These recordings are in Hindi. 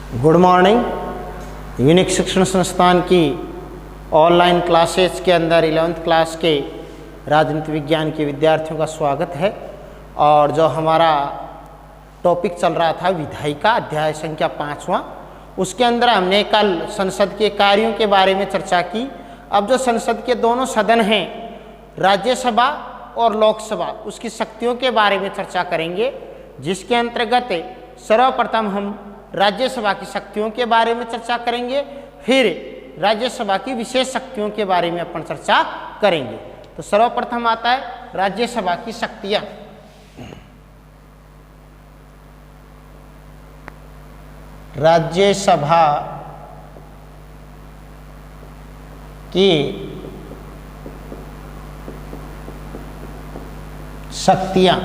Good morning. यूनिक शिक्षण संस्थान की ऑनलाइन क्लासेस के अंदर 11th क्लास के राजनीति विज्ञान के विद्यार्थियों का स्वागत है। और जो हमारा टॉपिक चल रहा था विधायिका अध्याय संख्या 5वां, उसके अंदर हमने कल संसद के कार्यों के बारे में चर्चा की। अब जो संसद के दोनों सदन हैं, राज्यसभा और लोकसभा, उसकी शक्तियों के बारे में चर्चा करेंगे, जिसके अंतर्गत सर्वप्रथम हम राज्यसभा की शक्तियों के बारे में चर्चा करेंगे, फिर राज्यसभा की विशेष शक्तियों के बारे में अपन चर्चा करेंगे। तो सर्वप्रथम आता है राज्यसभा की शक्तियां। राज्यसभा की शक्तियां।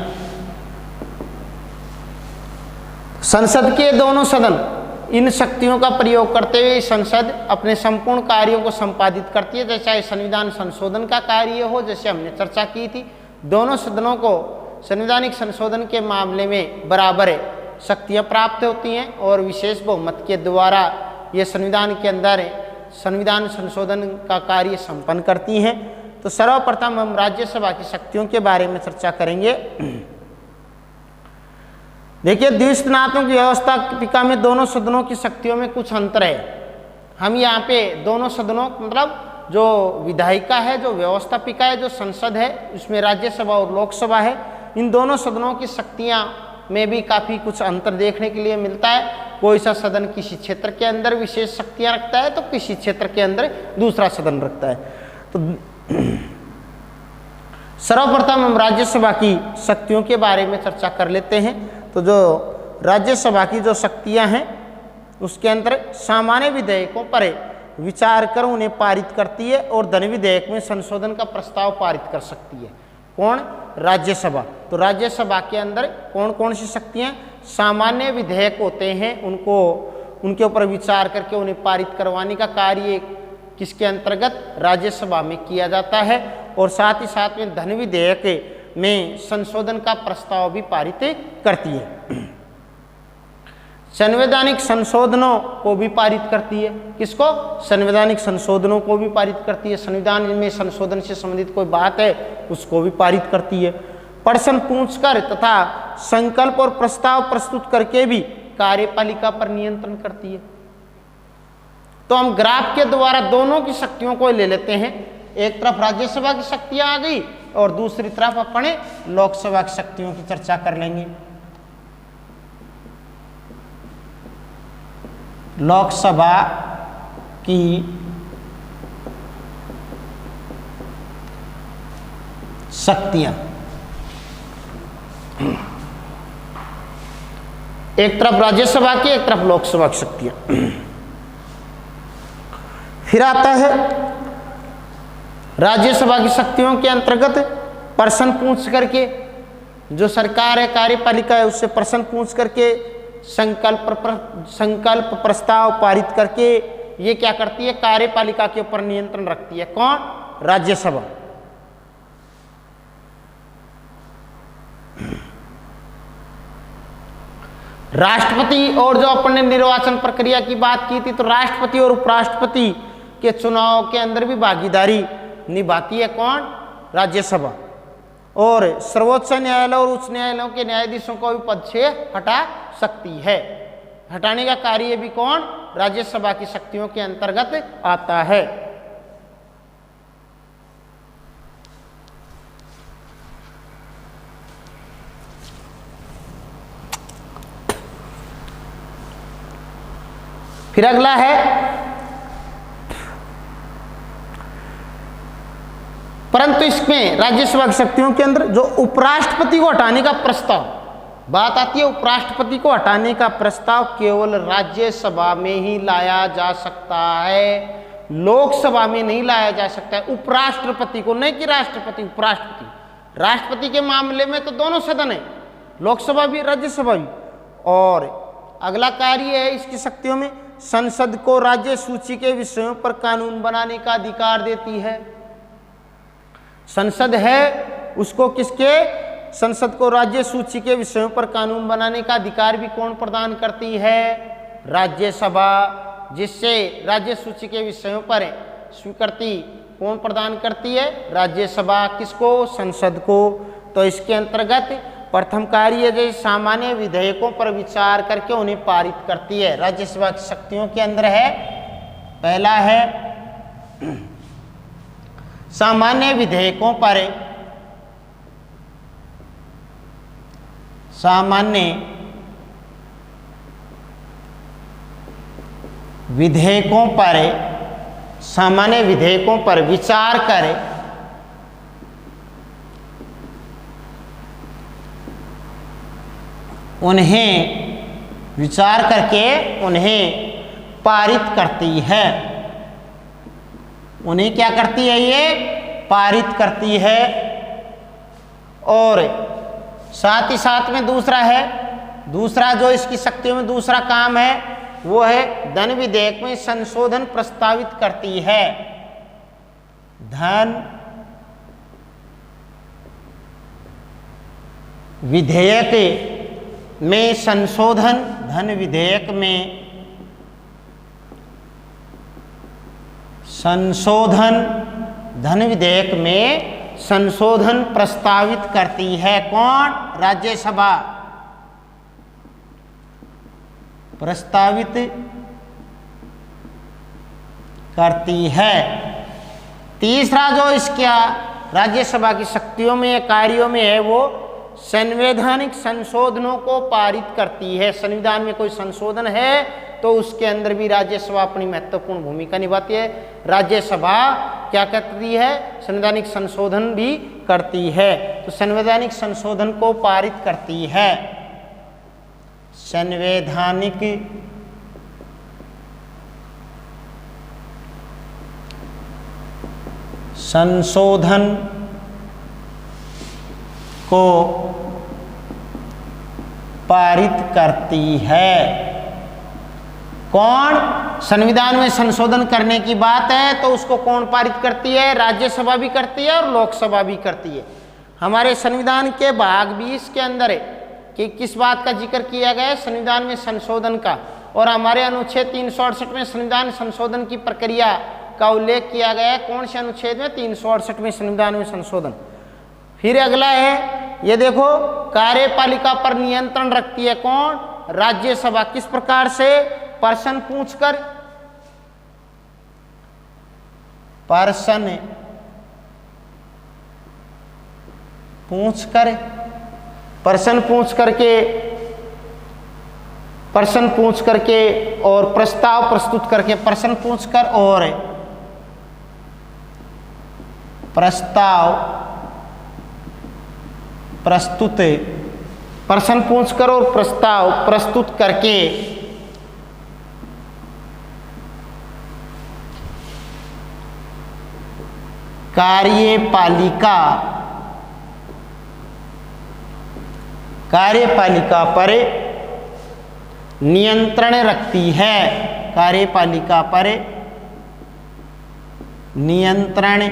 संसद के दोनों सदन इन शक्तियों का प्रयोग करते हुए संसद अपने संपूर्ण कार्यों को संपादित करती है। जैसे संविधान संशोधन का कार्य हो, जैसे हमने चर्चा की थी, दोनों सदनों को संवैधानिक संशोधन के मामले में बराबर शक्तियां प्राप्त होती हैं और विशेष बहुमत के द्वारा ये संविधान के अंदर संविधान संशोधन का कार्य संपन्न करती हैं। तो सर्वप्रथम हम राज्यसभा की शक्तियों के बारे में चर्चा करेंगे। देखिए, द्विसदनात्मक व्यवस्थापिका में दोनों सदनों की शक्तियों में कुछ अंतर है। हम यहाँ पे दोनों सदनों मतलब जो विधायिका है, जो व्यवस्थापिका है, जो संसद है, उसमें राज्यसभा और लोकसभा है, इन दोनों सदनों की शक्तियाँ में भी काफ़ी कुछ अंतर देखने के लिए मिलता है। कोई सा सदन किसी क्षेत्र के अंदर विशेष शक्तियाँ रखता है, तो किसी क्षेत्र के अंदर दूसरा सदन रखता है। तो सर्वप्रथम हम राज्यसभा की शक्तियों के बारे में चर्चा कर लेते हैं। तो जो राज्यसभा की जो शक्तियां हैं, उसके अंदर सामान्य विधेयकों पर विचार कर उन्हें पारित करती है और धन विधेयक में संशोधन का प्रस्ताव पारित कर सकती है। कौन? राज्यसभा। तो राज्यसभा के अंदर कौन कौन सी शक्तियां? सामान्य विधेयक होते हैं, उनको उनके ऊपर विचार करके उन्हें पारित करवाने का कार्य किसके अंतर्गत? राज्यसभा में किया जाता है। और साथ ही साथ में धन विधेयक में संशोधन का प्रस्ताव भी पारित करती है। संवैधानिक संशोधनों को भी पारित करती है। किसको? संवैधानिक संशोधनों को भी पारित करती है। संविधान में संशोधन से संबंधित कोई बात है, उसको भी पारित करती है। प्रश्न पूछकर तथा संकल्प और प्रस्ताव प्रस्तुत करके भी कार्यपालिका पर नियंत्रण करती है। तो हम ग्राफ के द्वारा दोनों की शक्तियों को ले लेते हैं। एक तरफ राज्यसभा की शक्तियां आ गई और दूसरी तरफ अपने लोकसभा की शक्तियों की चर्चा कर लेंगे। लोकसभा की शक्तियां, एक तरफ राज्यसभा की, एक तरफ लोकसभा की शक्तियां। फिर आता है राज्यसभा की शक्तियों के अंतर्गत प्रश्न पूछ करके, जो सरकार है, कार्यपालिका है, उससे प्रश्न पूछ करके संकल्प प्रस्ताव पारित करके ये क्या करती है? कार्यपालिका के ऊपर नियंत्रण रखती है। कौन? राज्यसभा। राष्ट्रपति और जो अपन ने निर्वाचन प्रक्रिया की बात की थी, तो राष्ट्रपति और उपराष्ट्रपति के चुनाव के अंदर भी भागीदारी निभाती है। कौन? राज्यसभा। और सर्वोच्च न्यायालय और उच्च न्यायालयों के न्यायाधीशों को भी पद से हटा सकती है। हटाने का कार्य भी कौन? राज्यसभा की शक्तियों के अंतर्गत आता है। फिर अगला है, परंतु इसमें राज्यसभा की शक्तियों के अंदर जो उपराष्ट्रपति को हटाने का प्रस्ताव, बात आती है उपराष्ट्रपति को हटाने का प्रस्ताव केवल राज्यसभा में ही लाया जा सकता है, लोकसभा में नहीं लाया जा सकता है। उपराष्ट्रपति को, नहीं कि राष्ट्रपति, उपराष्ट्रपति। राष्ट्रपति के मामले में तो दोनों सदन है, लोकसभा भी राज्यसभा भी। और अगला कार्य है इसकी शक्तियों में, संसद को राज्य सूची के विषयों पर कानून बनाने का अधिकार देती है। संसद है, उसको किसके? संसद को राज्य सूची के विषयों पर कानून बनाने का अधिकार भी कौन प्रदान करती है? राज्यसभा, जिससे राज्य सूची के विषयों पर स्वीकृति कौन प्रदान करती है? राज्यसभा। किसको? संसद को। तो इसके अंतर्गत प्रथम कार्य जो सामान्य विधेयकों पर विचार करके उन्हें पारित करती है। राज्यसभा की शक्तियों के अंदर है, पहला है सामान्य विधेयकों पर सामान्य विधेयकों पर विचार कर उन्हें पारित करती है। उन्हें क्या करती है? ये पारित करती है। और साथ ही साथ में दूसरा जो इसकी शक्तियों में दूसरा काम है वो है धन विधेयक में संशोधन प्रस्तावित करती है। धन विधेयक में संशोधन, धन विधेयक में संशोधन, धन विधेयक में संशोधन प्रस्तावित करती है। कौन? राज्यसभा प्रस्तावित करती है। तीसरा जो इसका राज्यसभा की शक्तियों में, कार्यों में है, वो संवैधानिक संशोधनों को पारित करती है। संविधान में कोई संशोधन है तो उसके अंदर भी राज्यसभा अपनी महत्वपूर्ण भूमिका निभाती है। राज्यसभा क्या करती है? संवैधानिक संशोधन भी करती है। तो संवैधानिक संशोधन को पारित करती है। संवैधानिक संशोधन को पारित करती है। कौन? संविधान में संशोधन करने की बात है तो उसको कौन पारित करती है? राज्यसभा भी करती है और लोकसभा भी करती है। हमारे संविधान के भाग 20 के अंदर है कि किस बात का जिक्र किया गया है? संविधान में संशोधन का। और हमारे अनुच्छेद 368 में संविधान संशोधन की प्रक्रिया का उल्लेख किया गया है। कौन से अनुच्छेद में? 368 में संविधान में संशोधन। फिर अगला है, ये देखो, कार्यपालिका पर नियंत्रण रखती है। कौन? राज्यसभा। किस प्रकार से? प्रश्न पूछकर और प्रस्ताव प्रस्तुत करके, प्रश्न पूछकर और प्रस्ताव प्रस्तुत, प्रश्न पूछकर और प्रस्ताव प्रस्तुत करके कार्यपालिका पर नियंत्रण रखती है। कार्यपालिका पर नियंत्रण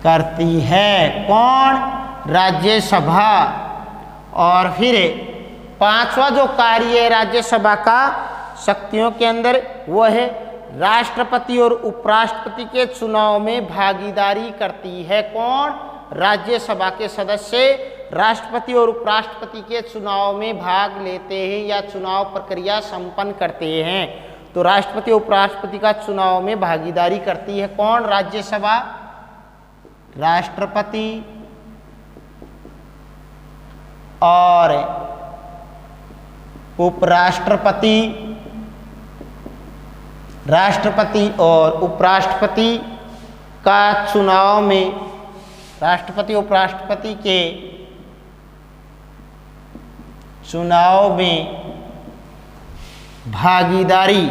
करती है। कौन? राज्यसभा। और फिर पांचवा जो कार्य है राज्यसभा का शक्तियों के अंदर, वो है राष्ट्रपति और उपराष्ट्रपति के चुनाव में भागीदारी करती है। कौन? राज्यसभा के सदस्य राष्ट्रपति और उपराष्ट्रपति के चुनाव में भाग लेते हैं या चुनाव प्रक्रिया संपन्न करते हैं। तो राष्ट्रपति और उपराष्ट्रपति का चुनाव में भागीदारी करती है। कौन? राज्यसभा। राष्ट्रपति और उपराष्ट्रपति, राष्ट्रपति और उपराष्ट्रपति का चुनाव में, राष्ट्रपति उपराष्ट्रपति के चुनाव में भागीदारी,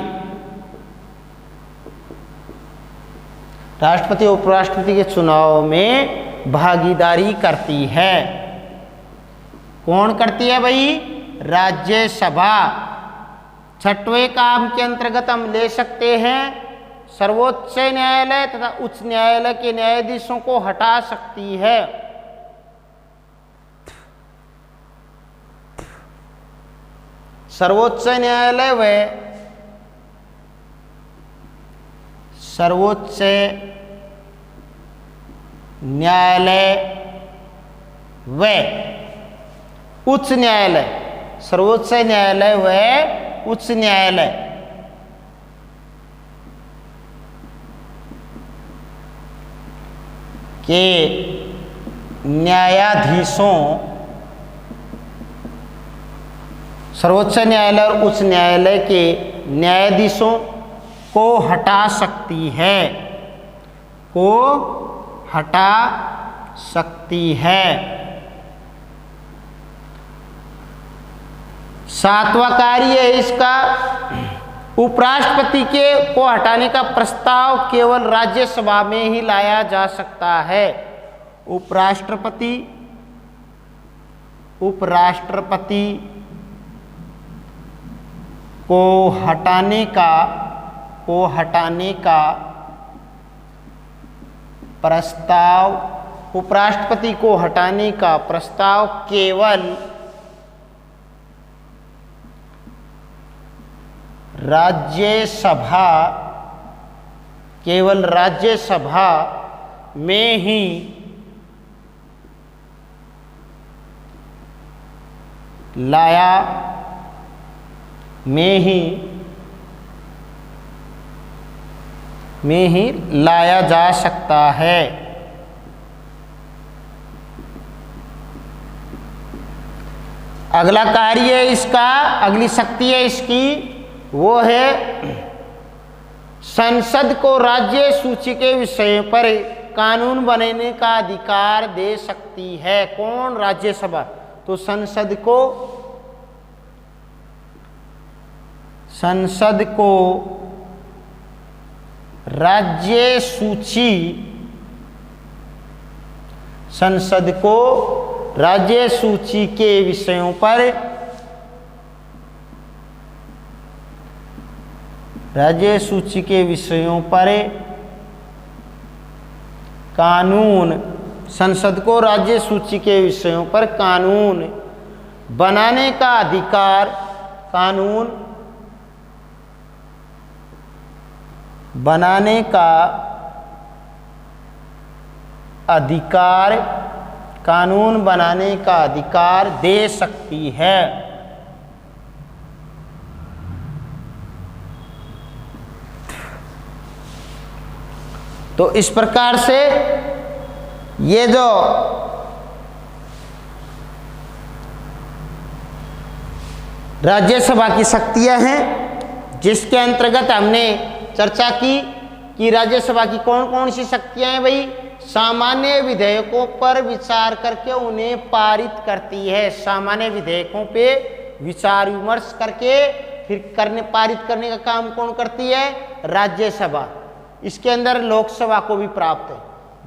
राष्ट्रपति उपराष्ट्रपति के चुनाव में भागीदारी करती है। कौन करती है भाई? राज्यसभा। छठवें काम के अंतर्गत हम ले सकते हैं सर्वोच्च न्यायालय तथा उच्च न्यायालय के न्यायाधीशों को हटा सकती है। सर्वोच्च न्यायालय व सर्वोच्च न्यायालय व उच्च न्यायालय, सर्वोच्च न्यायालय व उच्च न्यायालय के न्यायाधीशों, सर्वोच्च न्यायालय और उच्च न्यायालय के न्यायाधीशों को हटा सकती है, को हटा सकती है। सातवां कार्य है इसका, उपराष्ट्रपति के को हटाने का प्रस्ताव केवल राज्यसभा में ही लाया जा सकता है। उपराष्ट्रपति को हटाने का प्रस्ताव, उपराष्ट्रपति को हटाने का प्रस्ताव केवल राज्यसभा में ही लाया जा सकता है। अगला कार्य है इसका, अगली शक्ति है इसकी, वो है संसद को राज्य सूची के विषय पर कानून बनाने का अधिकार दे सकती है। कौन? राज्यसभा। तो संसद को राज्य सूची के विषयों पर कानून, संसद को राज्य सूची के विषयों पर कानून बनाने का अधिकार, कानून बनाने का अधिकार दे सकती है। तो इस प्रकार से ये जो राज्यसभा की शक्तियां हैं, जिसके अंतर्गत हमने चर्चा की कि राज्यसभा की कौन कौन सी शक्तियां हैं भाई, सामान्य विधेयकों पर विचार करके उन्हें पारित करती है। सामान्य विधेयकों पे विचार विमर्श करके फिर पारित करने का काम कौन करती है? राज्यसभा। इसके अंदर लोकसभा को भी प्राप्त है।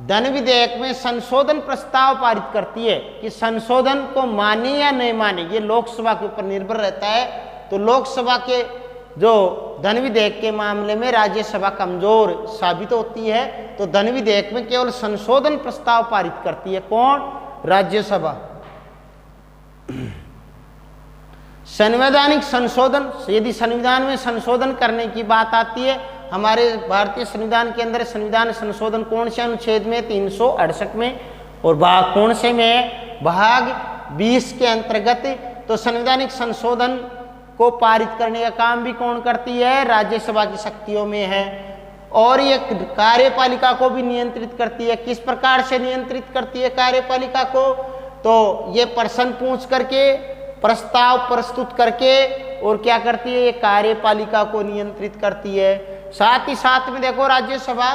धन विधेयक में संशोधन प्रस्ताव पारित करती है कि संशोधन को माने या नहीं माने, ये लोकसभा के ऊपर निर्भर रहता है। तो लोकसभा के जो धन विधेयक के मामले में राज्यसभा कमजोर साबित होती है, तो धन विधेयक में केवल संशोधन प्रस्ताव पारित करती है। कौन? राज्यसभा। संवैधानिक संशोधन, यदि संविधान में संशोधन करने की बात आती है, हमारे भारतीय संविधान के अंदर संविधान संशोधन कौन से अनुच्छेद में? 368 में। और भाग कौन से में? भाग 20 के अंतर्गत। तो संवैधानिक संशोधन को पारित करने का काम भी कौन करती है? राज्यसभा की शक्तियों में है। और ये कार्यपालिका को भी नियंत्रित करती है। किस प्रकार से नियंत्रित करती है कार्यपालिका को? तो ये प्रश्न पूछ करके, प्रस्ताव प्रस्तुत करके, और क्या करती है? ये कार्यपालिका को नियंत्रित करती है। साथ ही साथ में देखो राज्यसभा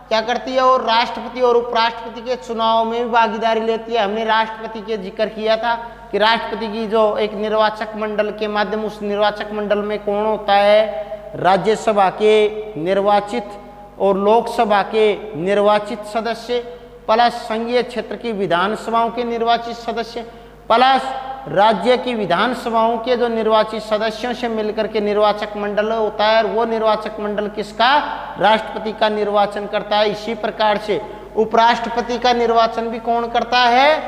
क्या करती है, और राष्ट्रपति और उपराष्ट्रपति के चुनाव में भी भागीदारी लेती है। हमने राष्ट्रपति के जिक्र किया था कि राष्ट्रपति की जो एक निर्वाचक मंडल के माध्यम, उस निर्वाचक मंडल में कौन होता है? राज्यसभा के निर्वाचित और लोकसभा के निर्वाचित सदस्य, प्लस संघीय क्षेत्र की विधानसभाओं के निर्वाचित सदस्य, प्लस राज्य की विधानसभाओं के जो निर्वाचित सदस्यों से मिलकर के निर्वाचक मंडल होता है। वो निर्वाचक मंडल किसका? राष्ट्रपति का निर्वाचन करता है। इसी प्रकार से उपराष्ट्रपति का निर्वाचन भी कौन करता है?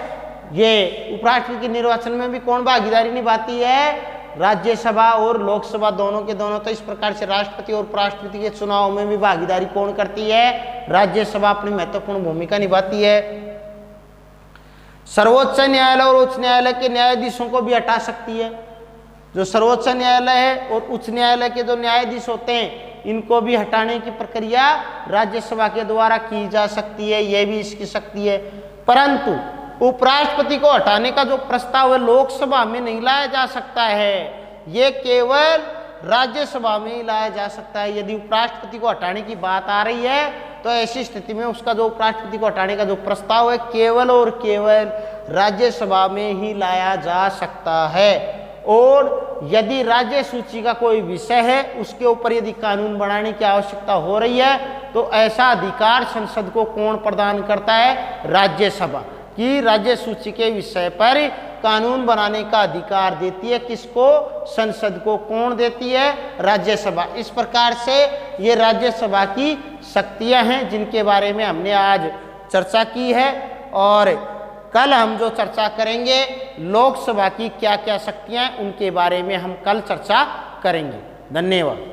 ये उपराष्ट्रपति के निर्वाचन में भी कौन भागीदारी निभाती है? राज्यसभा और लोकसभा दोनों के दोनों। तो इस प्रकार से राष्ट्रपति और उपराष्ट्रपति के चुनाव में भी भागीदारी कौन करती है? राज्यसभा अपनी महत्वपूर्ण भूमिका निभाती है। सर्वोच्च न्यायालय और उच्च न्यायालय के न्यायाधीशों को भी हटा सकती है। जो सर्वोच्च न्यायालय है और उच्च न्यायालय के जो न्यायाधीश होते हैं इनको भी हटाने की प्रक्रिया राज्यसभा के द्वारा की जा सकती है, यह भी इसकी शक्ति है। परंतु उपराष्ट्रपति को हटाने का जो प्रस्ताव है लोकसभा में नहीं लाया जा सकता है, ये केवल राज्यसभा में ही लाया जा सकता है। यदि उपराष्ट्रपति को हटाने की बात आ रही है तो ऐसी स्थिति में उसका जो उपराष्ट्रपति को हटाने का जो प्रस्ताव है केवल और केवल राज्यसभा में ही लाया जा सकता है। और यदि राज्य सूची का कोई विषय है उसके ऊपर यदि कानून बनाने की आवश्यकता हो रही है तो ऐसा अधिकार संसद को कौन प्रदान करता है? राज्यसभा। कि राज्य सूची के विषय पर कानून बनाने का अधिकार देती है किसको? संसद को। कौन देती है? राज्यसभा। इस प्रकार से ये राज्यसभा की शक्तियां हैं जिनके बारे में हमने आज चर्चा की है। और कल हम जो चर्चा करेंगे लोकसभा की क्या क्या शक्तियां हैं उनके बारे में हम कल चर्चा करेंगे। धन्यवाद।